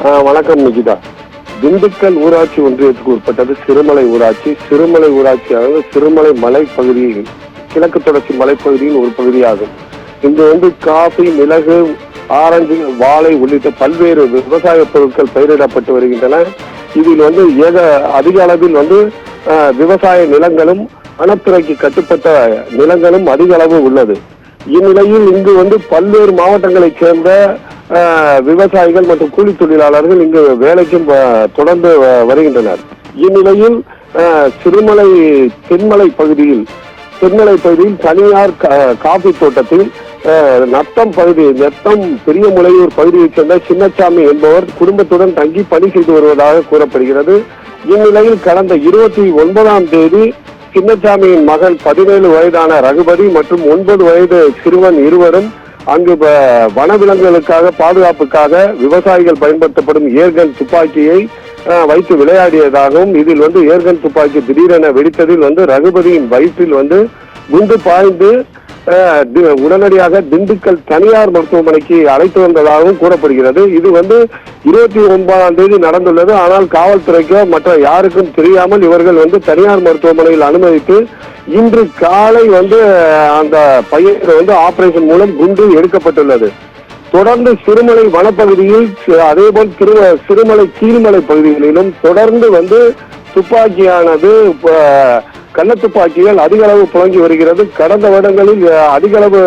வணக்கம் நிகிதா. திண்டுக்கல் ஊராட்சி ஒன்றியத்துக்கு உட்பட்டது சிறுமலை ஊராட்சி. சிறுமலை ஊராட்சியானது சிறுமலை மலைப்பகுதியில் கிழக்கு தொடர்ச்சி மலைப்பகுதியின் ஒரு பகுதியாகும். இங்கு காஃபி, மிளகு, ஆரஞ்சு, வாழை உள்ளிட்ட பல்வேறு விவசாய பொருட்கள் பயிரிடப்பட்டு வருகின்றன. இதில் அதிக அளவில் விவசாய நிலங்களும் வனத்துறைக்கு கட்டுப்பட்ட நிலங்களும் அதிக அளவு உள்ளது. இந்நிலையில் இங்கு பல்வேறு மாவட்டங்களைச் சேர்ந்த விவசாயிகள் மற்றும் கூலி தொழிலாளர்கள் இங்கு வேலைக்கும் தொடர்ந்து வருகின்றனர். இந்நிலையில் சிறுமலை தென்மலை பகுதியில் தனியார் காபி தோட்டத்தில் நத்தம் பெரிய முளையூர் பகுதியைச் சேர்ந்த சின்னசாமி என்பவர் குடும்பத்துடன் தங்கி பணி செய்து வருவதாக கூறப்படுகிறது. இந்நிலையில் கடந்த 29ஆம் தேதி சின்னசாமியின் மகன் 17 வயதான ரகுபதி மற்றும் 9 வயது சிறுவன் இருவரும் அங்கு வனவிலங்குகளுக்காக பாதுகாப்புக்காக விவசாயிகள் பயன்படுத்தப்படும் ஏர்கன் துப்பாக்கியை வைத்து விளையாடியதாகவும், இதில் ஏர்கன் துப்பாக்கி திடீரென வெடித்ததில் ரகுபதியின் வயிற்றில் குண்டு பாய்ந்து உடனடியாக திண்டுக்கல் தனியார் மருத்துவமனைக்கு அழைத்து வந்ததாகவும் கூறப்படுகிறது. இது 29ஆம் தேதி நடந்துள்ளது. ஆனால் காவல்துறைக்கோ மற்ற யாருக்கும் தெரியாமல் இவர்கள் தனியார் மருத்துவமனையில் அனுமதித்து இன்று காலை அந்த பையனுக்கு ஆபரேஷன் மூலம் குண்டு எடுக்கப்பட்டுள்ளது. தொடர்ந்து சிறுமலை வனப்பகுதியில் அதேபோல் சிறுமலை கீழ்மலை பகுதிகளிலும் தொடர்ந்து துப்பாக்கியானது கள்ளத்துப்பாக்கிகள் அதிக அளவு புழங்கி வருகிறது. கடந்த வருடங்களில் அதிக அளவு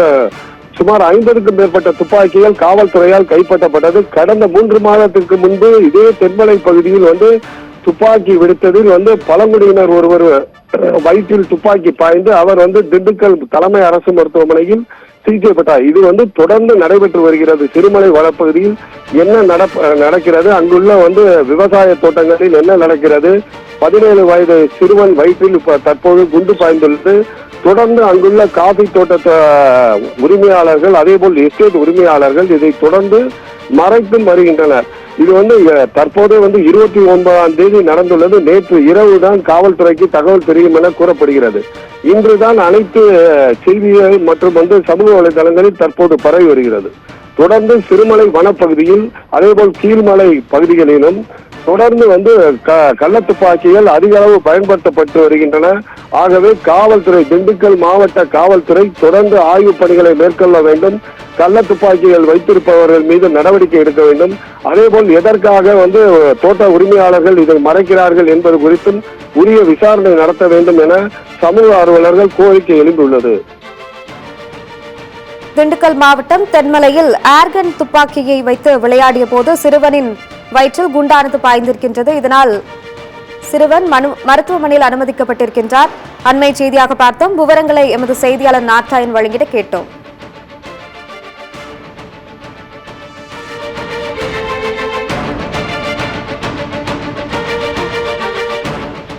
சுமார் 50க்கும் மேற்பட்ட துப்பாக்கிகள் காவல்துறையால் கைப்பற்றப்பட்டது. கடந்த 3 மாதத்திற்கு முன்பு இதே தென்மலை பகுதியில் துப்பாக்கி வெடித்ததில் பழங்குடியினர் ஒருவர் வயிற்றில் துப்பாக்கி பாய்ந்து அவர் திண்டுக்கல் தலைமை அரசு மருத்துவமனையில் சிகிச்சைப்பட்டார். இது தொடர்ந்து நடைபெற்று வருகிறது. சிறுமலை வனப்பகுதியில் என்ன நடக்கிறது, அங்குள்ள விவசாய தோட்டங்களில் என்ன நடக்கிறது, 17 வயது சிறுவன் வயிற்றில் தற்போது குண்டு பாய்ந்துள்ளது. தொடர்ந்து அங்குள்ள காபி தோட்ட உரிமையாளர்கள் அதேபோல் எஸ்டேட் உரிமையாளர்கள் இதை தொடர்ந்து மறைத்தும் வருகின்றனர். இது தற்போது 29ஆம் தேதி நடந்துள்ளது. நேற்று இரவு தான் காவல்துறைக்கு தகவல் தெரியும் என கூறப்படுகிறது. இன்றுதான் அனைத்து செய்திகள் மற்றும் சமூக வலைதளங்களில் தற்போது பரவி வருகிறது. தொடர்ந்து சிறுமலை வனப்பகுதியில் அதேபோல் கீழ்மலை பகுதிகளிலும் தொடர்ந்து கள்ளத்துப்பாக்கிகள் அதிக அளவு பயன்படுத்தப்பட்டு வருகின்றன. ஆகவே காவல்துறை, திண்டுக்கல் மாவட்ட காவல்துறை தொடர்ந்து ஆய்வு பணிகளை மேற்கொள்ள வேண்டும். கள்ளத்துப்பாக்கிகள் வைத்திருப்பவர்கள் மீது நடவடிக்கை எடுக்க வேண்டும். அதேபோல் எதற்காக தோட்ட உரிமையாளர்கள் இதை மறைக்கிறார்கள் என்பது குறித்தும் உரிய விசாரணை நடத்த வேண்டும் என சமூக ஆர்வலர்கள் கோரிக்கை எழுந்துள்ளது. திண்டுக்கல் மாவட்டம் தென்மலையில் ஏர்கன் துப்பாக்கியை வைத்து விளையாடிய போது சிறுவனின் வயிற்றில் குண்டானது பாய்ந்திருக்கின்றது. இதனால் சிறுவன் மருத்துவமனையில் அனுமதிக்கப்பட்டிருக்கின்றார். அண்மை செய்தியாக பார்த்தோம். விவரங்களை எமது செய்தியாளர் நாட்டாயன் வழங்கிட கேட்டோம்.